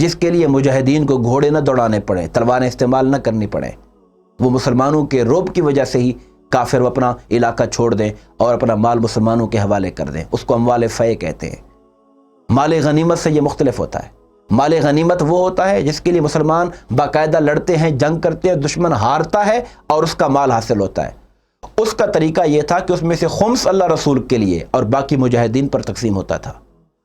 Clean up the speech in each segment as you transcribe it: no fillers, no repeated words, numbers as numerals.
جس کے لیے مجاہدین کو گھوڑے نہ دوڑانے پڑے، تلواریں استعمال نہ کرنی پڑے، وہ مسلمانوں کے رعب کی وجہ سے ہی کافر اپنا علاقہ چھوڑ دیں اور اپنا مال مسلمانوں کے حوالے کر دیں، اس کو اموال فے کہتے ہیں۔ مال غنیمت سے یہ مختلف ہوتا ہے۔ مال غنیمت وہ ہوتا ہے جس کے لیے مسلمان باقاعدہ لڑتے ہیں، جنگ کرتے ہیں، دشمن ہارتا ہے اور اس کا مال حاصل ہوتا ہے۔ اس کا طریقہ یہ تھا کہ اس میں سے خمس اللہ رسول کے لیے اور باقی مجاہدین پر تقسیم ہوتا تھا،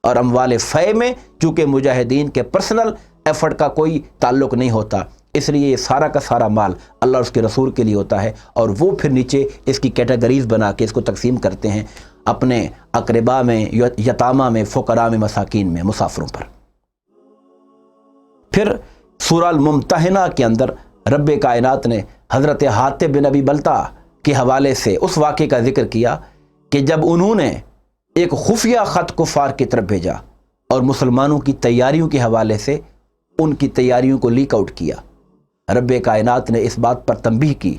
اور اموال فے میں چونکہ مجاہدین کے پرسنل ایفرٹ کا کوئی تعلق نہیں ہوتا، اس لیے یہ سارا کا سارا مال اللہ اور اس کے رسول کے لیے ہوتا ہے، اور وہ پھر نیچے اس کی کیٹیگریز بنا کے اس کو تقسیم کرتے ہیں اپنے اقربا میں، یتامہ میں، فقراء میں، مساکین میں، مسافروں پر۔ پھر سورہ الممتحنہ کے اندر رب کائنات نے حضرت حاطب بن ابی بلتع کے حوالے سے اس واقعے کا ذکر کیا کہ جب انہوں نے ایک خفیہ خط کفار کی طرف بھیجا اور مسلمانوں کی تیاریوں کے حوالے سے ان کی تیاریوں کو لیک آؤٹ کیا، رب کائنات نے اس بات پر تنبیہ کی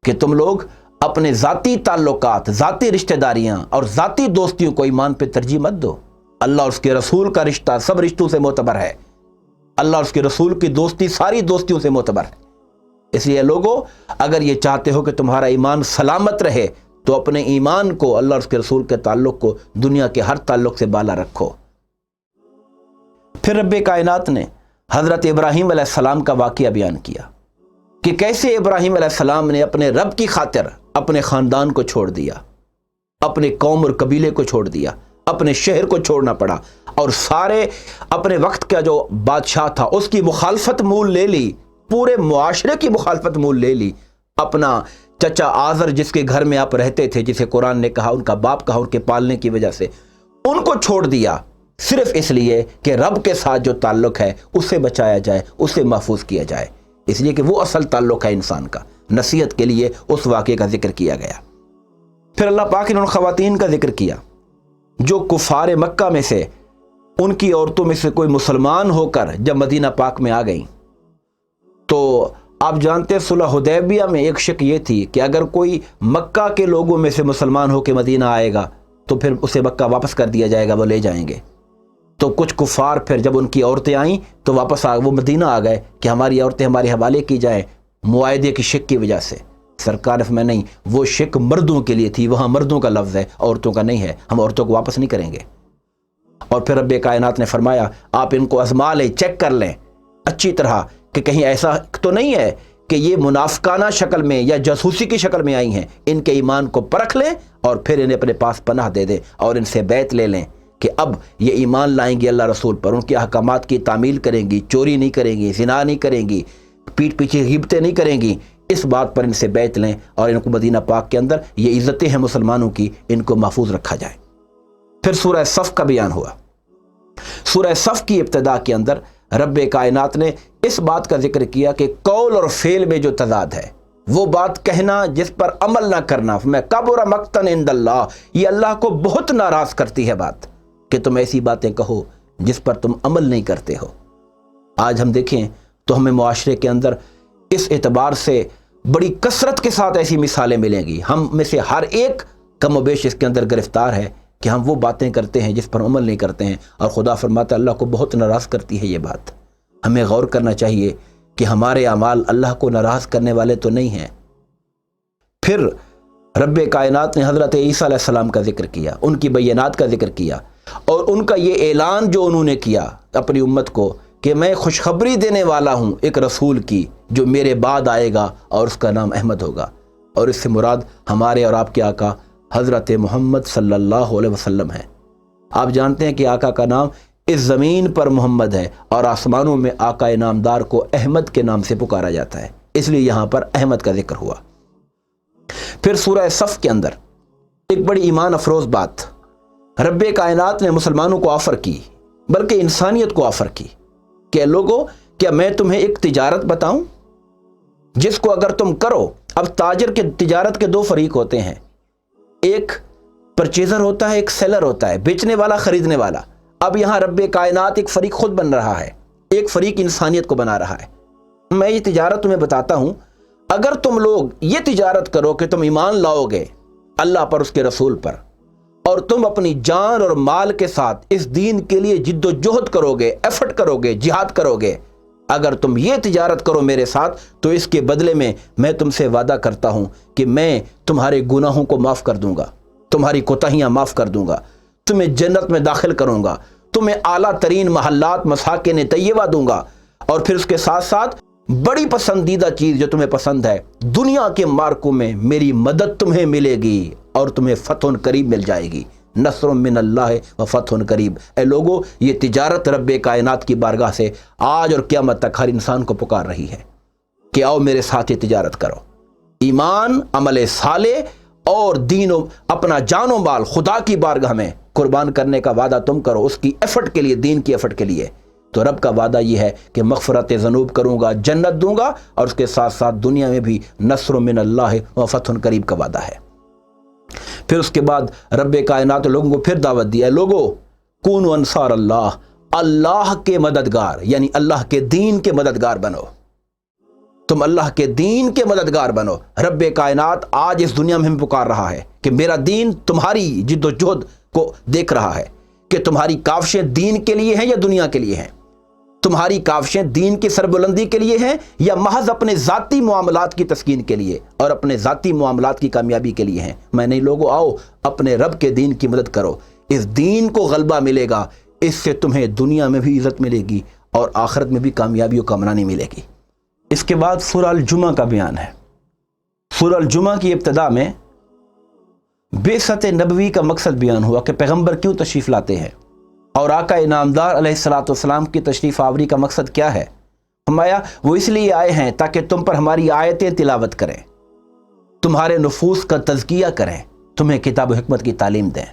کہ تم لوگ اپنے ذاتی تعلقات، ذاتی رشتہ داریاں اور ذاتی دوستیوں کو ایمان پہ ترجیح مت دو۔ اللہ اور اس کے رسول کا رشتہ سب رشتوں سے معتبر ہے، اللہ اور اس کے رسول کی دوستی ساری دوستیوں سے معتبر ہے۔ اس لیے لوگوں، اگر یہ چاہتے ہو کہ تمہارا ایمان سلامت رہے تو اپنے ایمان کو، اللہ اور اس کے رسول کے تعلق کو دنیا کے ہر تعلق سے بالا رکھو۔ پھر رب کائنات نے حضرت ابراہیم علیہ السلام کا واقعہ بیان کیا کہ کیسے ابراہیم علیہ السلام نے اپنے رب کی خاطر اپنے خاندان کو چھوڑ دیا، اپنے قوم اور قبیلے کو چھوڑ دیا، اپنے شہر کو چھوڑنا پڑا، اور سارے اپنے وقت کا جو بادشاہ تھا اس کی مخالفت مول لے لی، پورے معاشرے کی مخالفت مول لے لی، اپنا چچا آزر جس کے گھر میں آپ رہتے تھے، جسے قرآن نے کہا ان کا باپ کہا ان کے پالنے کی وجہ سے، ان کو چھوڑ دیا، صرف اس لیے کہ رب کے ساتھ جو تعلق ہے اسے بچایا جائے، اسے محفوظ کیا جائے، اس لیے کہ وہ اصل تعلق ہے انسان کا۔ نصیحت کے لیے اس واقعے کا ذکر کیا گیا۔ پھر اللہ پاک نے ان خواتین کا ذکر کیا جو کفار مکہ میں سے، ان کی عورتوں میں سے کوئی مسلمان ہو کر جب مدینہ پاک میں آ گئیں تو آپ جانتے ہیں صلح حدیبیہ میں ایک شک یہ تھی کہ اگر کوئی مکہ کے لوگوں میں سے مسلمان ہو کے مدینہ آئے گا تو پھر اسے مکہ واپس کر دیا جائے گا، وہ لے جائیں گے۔ تو کچھ کفار پھر جب ان کی عورتیں آئیں تو واپس وہ مدینہ آ گئے کہ ہماری عورتیں ہمارے حوالے کی جائیں، معاہدے کی شک کی وجہ سے۔ سرکار میں نہیں، وہ شک مردوں کے لیے تھی، وہاں مردوں کا لفظ ہے، عورتوں کا نہیں ہے، ہم عورتوں کو واپس نہیں کریں گے۔ اور پھر رب کائنات نے فرمایا آپ ان کو آزما لیں، چیک کر لیں اچھی طرح کہ کہیں ایسا تو نہیں ہے کہ یہ منافقانہ شکل میں یا جاسوسی کی شکل میں آئی ہیں، ان کے ایمان کو پرکھ لیں اور پھر انہیں اپنے پاس پناہ دے دیں اور ان سے بیعت لے لیں کہ اب یہ ایمان لائیں گی اللہ رسول پر، ان کے احکامات کی تعمیل کریں گی، چوری نہیں کریں گی، زنا نہیں کریں گی، پیٹھ پیچھے غیبتیں نہیں کریں گی، اس بات پر ان سے بیعت لیں اور ان کو مدینہ پاک کے اندر یہ عزتیں ہیں مسلمانوں کی، ان کو محفوظ رکھا جائے۔ پھر سورہ صف کا بیان ہوا۔ سورہ صف کی ابتدا کے اندر رب کائنات نے اس بات کا ذکر کیا کہ قول اور فعل میں جو تضاد ہے، وہ بات کہنا جس پر عمل نہ کرنا، میں کبر مقتا عند اللہ، یہ اللہ کو بہت ناراض کرتی ہے بات کہ تم ایسی باتیں کہو جس پر تم عمل نہیں کرتے ہو۔ آج ہم دیکھیں تو ہمیں معاشرے کے اندر اس اعتبار سے بڑی کثرت کے ساتھ ایسی مثالیں ملیں گی، ہم میں سے ہر ایک کم و بیش اس کے اندر گرفتار ہے کہ ہم وہ باتیں کرتے ہیں جس پر عمل نہیں کرتے ہیں، اور خدا فرماتا ہے اللہ کو بہت ناراض کرتی ہے یہ بات۔ ہمیں غور کرنا چاہیے کہ ہمارے اعمال اللہ کو ناراض کرنے والے تو نہیں ہیں۔ پھر رب کائنات نے حضرت عیسیٰ علیہ السلام کا ذکر کیا، ان کی بینات کا ذکر کیا، اور ان کا یہ اعلان جو انہوں نے کیا اپنی امت کو کہ میں خوشخبری دینے والا ہوں ایک رسول کی جو میرے بعد آئے گا اور اس کا نام احمد ہوگا، اور اس سے مراد ہمارے اور آپ کے آقا حضرت محمد صلی اللہ علیہ وسلم ہے۔ آپ جانتے ہیں کہ آقا کا نام اس زمین پر محمد ہے اور آسمانوں میں آقا نامدار کو احمد کے نام سے پکارا جاتا ہے، اس لیے یہاں پر احمد کا ذکر ہوا۔ پھر سورہ صف کے اندر ایک بڑی ایمان افروز بات رب کائنات نے مسلمانوں کو آفر کی، بلکہ انسانیت کو آفر کی کہ لوگو کیا میں تمہیں ایک تجارت بتاؤں جس کو اگر تم کرو، اب تاجر کے تجارت کے دو فریق ہوتے ہیں، ایک پرچیزر ہوتا ہے، ایک سیلر ہوتا ہے، بیچنے والا خریدنے والا۔ اب یہاں رب کائنات ایک فریق خود بن رہا ہے، ایک فریق انسانیت کو بنا رہا ہے۔ میں یہ تجارت تمہیں بتاتا ہوں، اگر تم لوگ یہ تجارت کرو کہ تم ایمان لاؤ گے اللہ پر، اس کے رسول پر، اور تم اپنی جان اور مال کے ساتھ اس دین کے لیے جد و جہد کرو گے، ایفرٹ کرو گے، جہاد کرو گے، اگر تم یہ تجارت کرو میرے ساتھ تو اس کے بدلے میں تم سے وعدہ کرتا ہوں کہ میں تمہارے گناہوں کو معاف کر دوں گا، تمہاری کوتاہیاں معاف کر دوں گا، تمہیں جنت میں داخل کروں گا، تمہیں اعلیٰ ترین محلات مساکن طیبہ دوں گا، اور پھر اس کے ساتھ ساتھ بڑی پسندیدہ چیز جو تمہیں پسند ہے، دنیا کے مارکوں میں میری مدد تمہیں ملے گی اور تمہیں فتح قریب مل جائے گی، نصر من اللہ و فتح قریب۔ اے لوگو، یہ تجارت رب کائنات کی بارگاہ سے آج اور قیامت تک ہر انسان کو پکار رہی ہے کہ آؤ میرے ساتھ یہ تجارت کرو، ایمان، عمل صالح اور دین و اپنا جان و مال خدا کی بارگاہ میں قربان کرنے کا وعدہ تم کرو، اس کی ایفرٹ کے لیے، دین کی ایفرٹ کے لیے۔ تو رب کا وعدہ یہ ہے کہ مغفرت ذنوب کروں گا، جنت دوں گا، اور اس کے ساتھ ساتھ دنیا میں بھی نصر من اللہ و فتح قریب کا وعدہ ہے۔ پھر اس کے بعد رب کائنات لوگوں کو پھر دعوت دی، اے لوگو کونوا انصار اللہ، اللہ کے مددگار، یعنی اللہ کے دین کے مددگار بنو، تم اللہ کے دین کے مددگار بنو۔ رب کائنات آج اس دنیا میں ہمیں پکار رہا ہے کہ میرا دین تمہاری جد و جہد کو دیکھ رہا ہے کہ تمہاری کاوشیں دین کے لیے ہیں یا دنیا کے لیے ہیں، تمہاری کاوشیں دین کی سربلندی کے لیے ہیں یا محض اپنے ذاتی معاملات کی تسکین کے لیے اور اپنے ذاتی معاملات کی کامیابی کے لیے ہیں۔ میں نہیں، لوگوں آؤ اپنے رب کے دین کی مدد کرو، اس دین کو غلبہ ملے گا، اس سے تمہیں دنیا میں بھی عزت ملے گی اور آخرت میں بھی کامیابی و کامرانی ملے گی۔ اس کے بعد سورہ الجمعہ کا بیان ہے۔ سورہ الجمعہ کی ابتدا میں بعثت نبوی کا مقصد بیان ہوا کہ پیغمبر کیوں تشریف لاتے ہیں اور آقا انعامدار علیہ الصلوۃ والسلام کی تشریف آوری کا مقصد کیا ہے۔ فرمایا وہ اس لیے آئے ہیں تاکہ تم پر ہماری آیتیں تلاوت کریں، تمہارے نفوس کا تزکیہ کریں، تمہیں کتاب و حکمت کی تعلیم دیں۔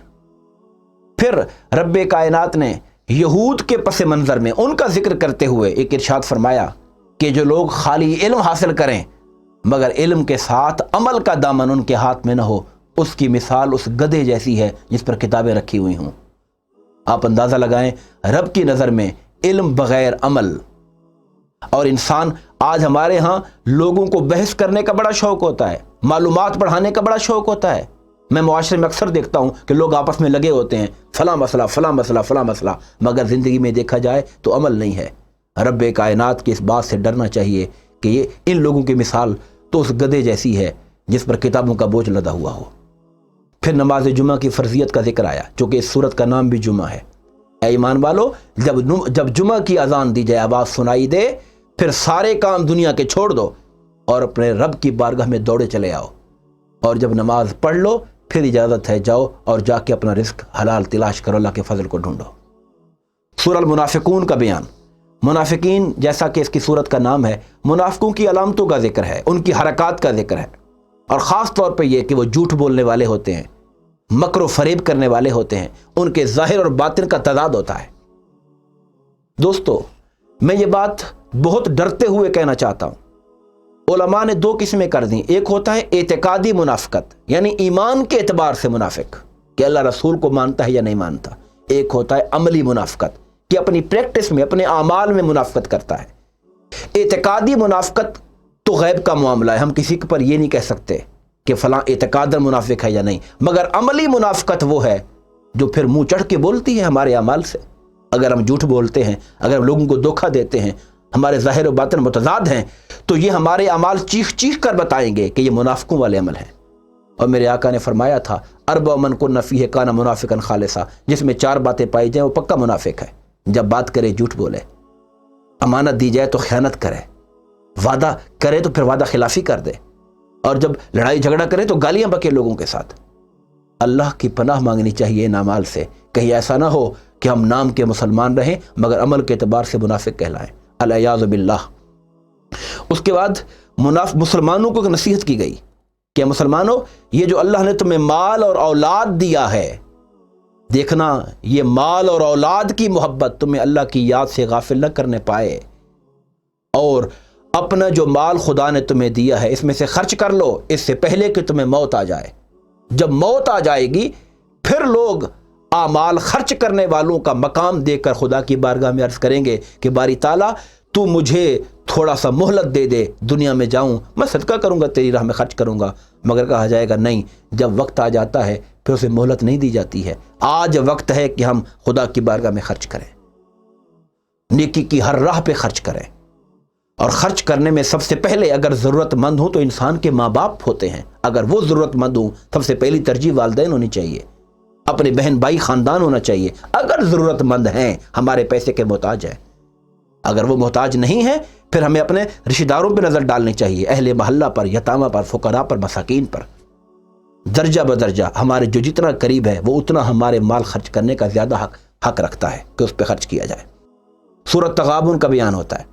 پھر رب کائنات نے یہود کے پس منظر میں ان کا ذکر کرتے ہوئے ایک ارشاد فرمایا کہ جو لوگ خالی علم حاصل کریں مگر علم کے ساتھ عمل کا دامن ان کے ہاتھ میں نہ ہو، اس کی مثال اس گدھے جیسی ہے جس پر کتابیں رکھی ہوئی ہوں۔ آپ اندازہ لگائیں، رب کی نظر میں علم بغیر عمل، اور انسان آج ہمارے ہاں لوگوں کو بحث کرنے کا بڑا شوق ہوتا ہے، معلومات پڑھانے کا بڑا شوق ہوتا ہے۔ میں معاشرے میں اکثر دیکھتا ہوں کہ لوگ آپس میں لگے ہوتے ہیں، فلاں مسئلہ فلاں مسئلہ فلاں مسئلہ، مگر زندگی میں دیکھا جائے تو عمل نہیں ہے۔ رب کائنات کی اس بات سے ڈرنا چاہیے کہ یہ ان لوگوں کی مثال تو اس گدھے جیسی ہے جس پر کتابوں کا بوجھ لدا ہوا ہو۔ پھر نماز جمعہ کی فرضیت کا ذکر آیا، چونکہ اس سورت کا نام بھی جمعہ ہے۔ اے ایمان والو، جب جمعہ کی اذان دی جائے، آواز سنائی دے، پھر سارے کام دنیا کے چھوڑ دو اور اپنے رب کی بارگاہ میں دوڑے چلے آؤ، اور جب نماز پڑھ لو پھر اجازت ہے جاؤ اور جا کے اپنا رزق حلال تلاش کرو، اللہ کے فضل کو ڈھونڈو۔ سورہ المنافقون کا بیان۔ منافقین جیسا کہ اس کی سورت کا نام ہے، منافقوں کی علامتوں کا ذکر ہے، ان کی حرکات کا ذکر ہے، اور خاص طور پہ یہ کہ وہ جھوٹ بولنے والے ہوتے ہیں، مکر و فریب کرنے والے ہوتے ہیں، ان کے ظاہر اور باطن کا تضاد ہوتا ہے۔ دوستو، میں یہ بات بہت ڈرتے ہوئے کہنا چاہتا ہوں، علماء نے دو قسمیں کر دیں۔ ایک ہوتا ہے اعتقادی منافقت، یعنی ایمان کے اعتبار سے منافق کہ اللہ رسول کو مانتا ہے یا نہیں مانتا۔ ایک ہوتا ہے عملی منافقت کہ اپنی پریکٹس میں، اپنے اعمال میں منافقت کرتا ہے۔ اعتقادی منافقت تو غیب کا معاملہ ہے، ہم کسی پر یہ نہیں کہہ سکتے کہ فلاں اعتقاداً منافق ہے یا نہیں، مگر عملی منافقت وہ ہے جو پھر منہ چڑھ کے بولتی ہے ہمارے اعمال سے۔ اگر ہم جھوٹ بولتے ہیں، اگر ہم لوگوں کو دھوکہ دیتے ہیں، ہمارے ظاہر و باطن متضاد ہیں، تو یہ ہمارے اعمال چیخ چیخ کر بتائیں گے کہ یہ منافقوں والے عمل ہیں۔ اور میرے آقا نے فرمایا تھا، اربع من کن فیہ کان منافقا خالصا، جس میں 4 باتیں پائی جائیں وہ پکا منافق ہے۔ جب بات کرے جھوٹ بولے، امانت دی جائے تو خیانت کرے، وعدہ کرے تو پھر وعدہ خلافی کر دے، اور جب لڑائی جھگڑا کرے تو گالیاں بکے لوگوں کے ساتھ۔ اللہ کی پناہ مانگنی چاہیے ان اعمال سے، کہیں ایسا نہ ہو کہ ہم نام کے مسلمان رہیں مگر عمل کے اعتبار سے منافق کہلائیں، العیاذ باللہ۔ اس کے بعد مسلمانوں کو نصیحت کی گئی کہ مسلمانوں، یہ جو اللہ نے تمہیں مال اور اولاد دیا ہے، دیکھنا یہ مال اور اولاد کی محبت تمہیں اللہ کی یاد سے غافل نہ کرنے پائے، اور اپنا جو مال خدا نے تمہیں دیا ہے اس میں سے خرچ کر لو اس سے پہلے کہ تمہیں موت آ جائے۔ جب موت آ جائے گی پھر لوگ اعمال خرچ کرنے والوں کا مقام دیکھ کر خدا کی بارگاہ میں عرض کریں گے کہ باری تعالیٰ تو مجھے تھوڑا سا مہلت دے دے، دنیا میں جاؤں میں صدقہ کروں گا، تیری راہ میں خرچ کروں گا، مگر کہا جائے گا نہیں، جب وقت آ جاتا ہے پھر اسے مہلت نہیں دی جاتی ہے۔ آج وقت ہے کہ ہم خدا کی بارگاہ میں خرچ کریں، نیکی کی ہر راہ پہ خرچ کریں، اور خرچ کرنے میں سب سے پہلے اگر ضرورت مند ہوں تو انسان کے ماں باپ ہوتے ہیں، اگر وہ ضرورت مند ہوں سب سے پہلی ترجیح والدین ہونی چاہیے، اپنے بہن بھائی خاندان ہونا چاہیے، اگر ضرورت مند ہیں، ہمارے پیسے کے محتاج ہیں۔ اگر وہ محتاج نہیں ہیں پھر ہمیں اپنے رشتہ داروں پہ نظر ڈالنی چاہیے، اہل محلہ پر، یتامہ پر، فقراء پر، مساکین پر، درجہ بدرجہ ہمارے جو جتنا قریب ہے وہ اتنا ہمارے مال خرچ کرنے کا زیادہ حق رکھتا ہے کہ اس پہ خرچ کیا جائے۔ سورۃ تغابن کا بیان ہوتا ہے،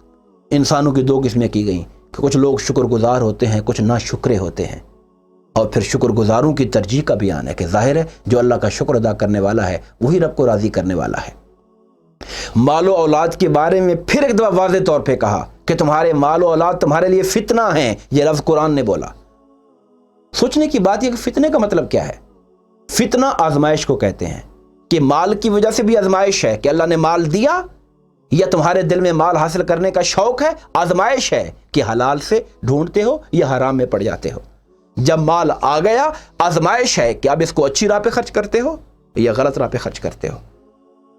انسانوں کی دو قسمیں کی گئیں کہ کچھ لوگ شکر گزار ہوتے ہیں، کچھ ناشکرے ہوتے ہیں، اور پھر شکر گزاروں کی ترجیح کا بیان ہے کہ ظاہر ہے جو اللہ کا شکر ادا کرنے والا ہے وہی رب کو راضی کرنے والا ہے۔ مال و اولاد کے بارے میں پھر ایک دفعہ واضح طور پہ کہا کہ تمہارے مال و اولاد تمہارے لیے فتنہ ہیں، یہ لفظ قرآن نے بولا۔ سوچنے کی بات یہ کہ فتنے کا مطلب کیا ہے؟ فتنہ آزمائش کو کہتے ہیں، کہ مال کی وجہ سے بھی آزمائش ہے کہ اللہ نے مال دیا، یا تمہارے دل میں مال حاصل کرنے کا شوق ہے، آزمائش ہے کہ حلال سے ڈھونڈتے ہو یا حرام میں پڑ جاتے ہو۔ جب مال آ گیا آزمائش ہے کہ اب اس کو اچھی راہ پہ خرچ کرتے ہو یا غلط راہ پہ خرچ کرتے ہو۔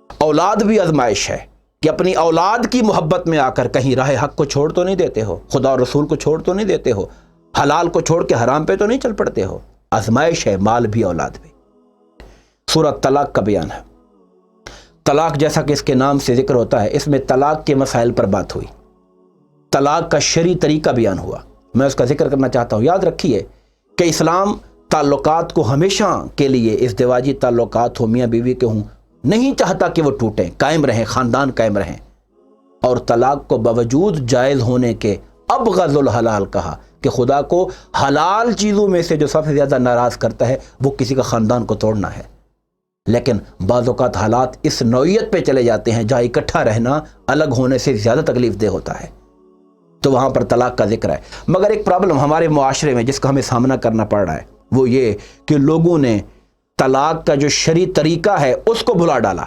اولاد بھی آزمائش ہے کہ اپنی اولاد کی محبت میں آ کر کہیں راہ حق کو چھوڑ تو نہیں دیتے ہو، خدا اور رسول کو چھوڑ تو نہیں دیتے ہو، حلال کو چھوڑ کے حرام پہ تو نہیں چل پڑتے ہو۔ آزمائش ہے مال بھی اولاد بھی۔ سورۃ طلاق کا بیان ہے۔ طلاق جیسا کہ اس کے نام سے ذکر ہوتا ہے، اس میں طلاق کے مسائل پر بات ہوئی، طلاق کا شرعی طریقہ بیان ہوا، میں اس کا ذکر کرنا چاہتا ہوں۔ یاد رکھیے کہ اسلام تعلقات کو ہمیشہ کے لیے ازدواجی تعلقات ہو، میاں بیوی کے ہوں، نہیں چاہتا کہ وہ ٹوٹیں، قائم رہیں، خاندان قائم رہیں، اور طلاق کو باوجود جائز ہونے کے ابغض الحلال کہا کہ خدا کو حلال چیزوں میں سے جو سب سے زیادہ ناراض کرتا ہے وہ کسی کا خاندان کو توڑنا ہے۔ لیکن بعض اوقات حالات اس نوعیت پہ چلے جاتے ہیں جہاں اکٹھا رہنا الگ ہونے سے زیادہ تکلیف دہ ہوتا ہے، تو وہاں پر طلاق کا ذکر ہے۔ مگر ایک پرابلم ہمارے معاشرے میں جس کا ہمیں سامنا کرنا پڑ رہا ہے وہ یہ کہ لوگوں نے طلاق کا جو شرعی طریقہ ہے اس کو بھلا ڈالا،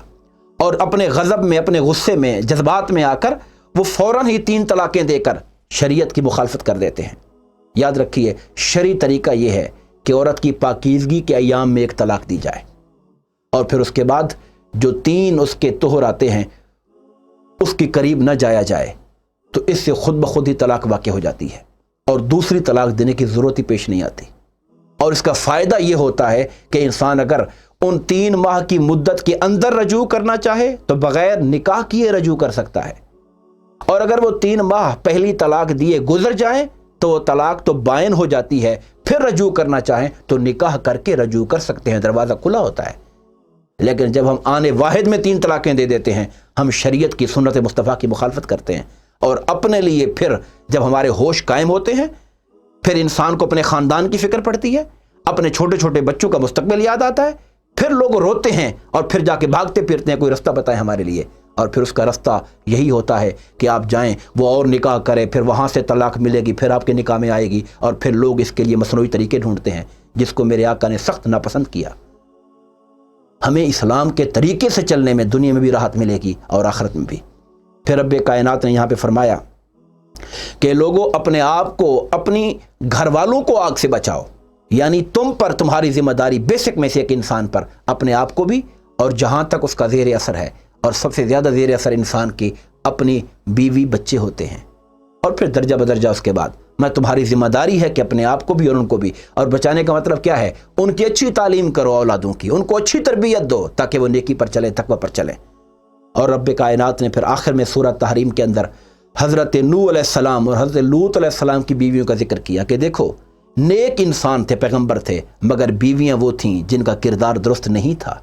اور اپنے غضب میں، اپنے غصے میں، جذبات میں آ کر وہ فوراً ہی 3 طلاقیں دے کر شریعت کی مخالفت کر دیتے ہیں۔ یاد رکھیے شرعی طریقہ یہ ہے کہ عورت کی پاکیزگی کے ایام میں 1 طلاق دی جائے، اور پھر اس کے بعد جو 3 اس کے طہر آتے ہیں اس کے قریب نہ جایا جائے، تو اس سے خود بخود ہی طلاق واقع ہو جاتی ہے اور دوسری طلاق دینے کی ضرورت ہی پیش نہیں آتی۔ اور اس کا فائدہ یہ ہوتا ہے کہ انسان اگر ان 3 ماہ کی مدت کے اندر رجوع کرنا چاہے تو بغیر نکاح کیے رجوع کر سکتا ہے، اور اگر وہ 3 ماہ پہلی طلاق دیے گزر جائیں تو وہ طلاق تو بائن ہو جاتی ہے، پھر رجوع کرنا چاہیں تو نکاح کر کے رجوع کر سکتے ہیں، دروازہ کھلا ہوتا ہے۔ لیکن جب ہم آنے واحد میں 3 طلاقیں دے دیتے ہیں، ہم شریعت کی سنت مصطفیٰ کی مخالفت کرتے ہیں، اور اپنے لیے پھر جب ہمارے ہوش قائم ہوتے ہیں پھر انسان کو اپنے خاندان کی فکر پڑتی ہے، اپنے چھوٹے چھوٹے بچوں کا مستقبل یاد آتا ہے، پھر لوگ روتے ہیں اور پھر جا کے بھاگتے پھرتے ہیں کوئی رستہ بتائیں ہمارے لیے، اور پھر اس کا رستہ یہی ہوتا ہے کہ آپ جائیں، وہ اور نکاح کرے، پھر وہاں سے طلاق ملے گی، پھر آپ کے نکاح میں آئے گی، اور پھر لوگ اس کے لیے مصنوعی طریقے ڈھونڈتے ہیں جس کو میرے آقا نے سخت ناپسند کیا۔ ہمیں اسلام کے طریقے سے چلنے میں دنیا میں بھی راحت ملے گی اور آخرت میں بھی۔ پھر رب کائنات نے یہاں پہ فرمایا کہ لوگوں اپنے آپ کو، اپنی گھر والوں کو آگ سے بچاؤ، یعنی تم پر تمہاری ذمہ داری بیسک میں سے ایک انسان پر اپنے آپ کو بھی، اور جہاں تک اس کا زیر اثر ہے، اور سب سے زیادہ زیر اثر انسان کی اپنی بیوی بچے ہوتے ہیں، اور پھر درجہ بدرجہ اس کے بعد میں تمہاری ذمہ داری ہے کہ اپنے آپ کو بھی اور ان کو بھی، اور بچانے کا مطلب کیا ہے؟ ان کی اچھی تعلیم کرو اولادوں کی، ان کو اچھی تربیت دو تاکہ وہ نیکی پر چلیں، تقوی پر چلیں۔ اور رب کائنات نے پھر آخر میں سورہ تحریم کے اندر حضرت نوح علیہ السلام اور حضرت لوط علیہ السلام کی بیویوں کا ذکر کیا کہ دیکھو نیک انسان تھے، پیغمبر تھے، مگر بیویاں وہ تھیں جن کا کردار درست نہیں تھا۔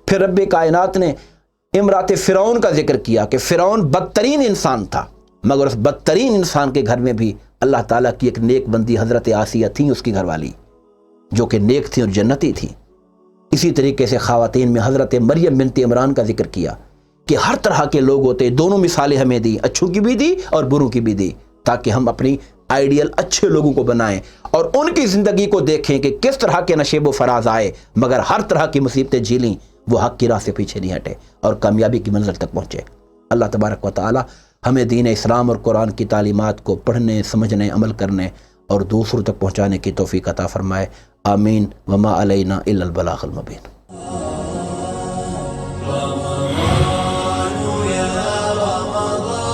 پھر رب کائنات نے امرات فرعون کا ذکر کیا کہ فرعون بدترین انسان تھا، مگر اس بدترین انسان کے گھر میں بھی اللہ تعالیٰ کی ایک نیک بندی حضرت آسیہ تھیں، اس کی گھر والی، جو کہ نیک تھیں اور جنتی تھیں۔ اسی طریقے سے خواتین میں حضرت مریم بنت عمران کا ذکر کیا کہ ہر طرح کے لوگ ہوتے، دونوں مثالیں ہمیں دی، اچھوں کی بھی دی اور بروں کی بھی دی، تاکہ ہم اپنی آئیڈیل اچھے لوگوں کو بنائیں اور ان کی زندگی کو دیکھیں کہ کس طرح کے نشیب و فراز آئے، مگر ہر طرح کی مصیبتیں جھیلیں، وہ حق کی راہ سے پیچھے نہیں ہٹے اور کامیابی کی منزل تک پہنچے۔ اللہ تبارک و تعالی ہمیں دین اسلام اور قرآن کی تعلیمات کو پڑھنے، سمجھنے، عمل کرنے اور دوسروں تک پہنچانے کی توفیق عطا فرمائے۔ آمین۔ وما علینا الا البلاغ المبین۔ رمضان يا رمضان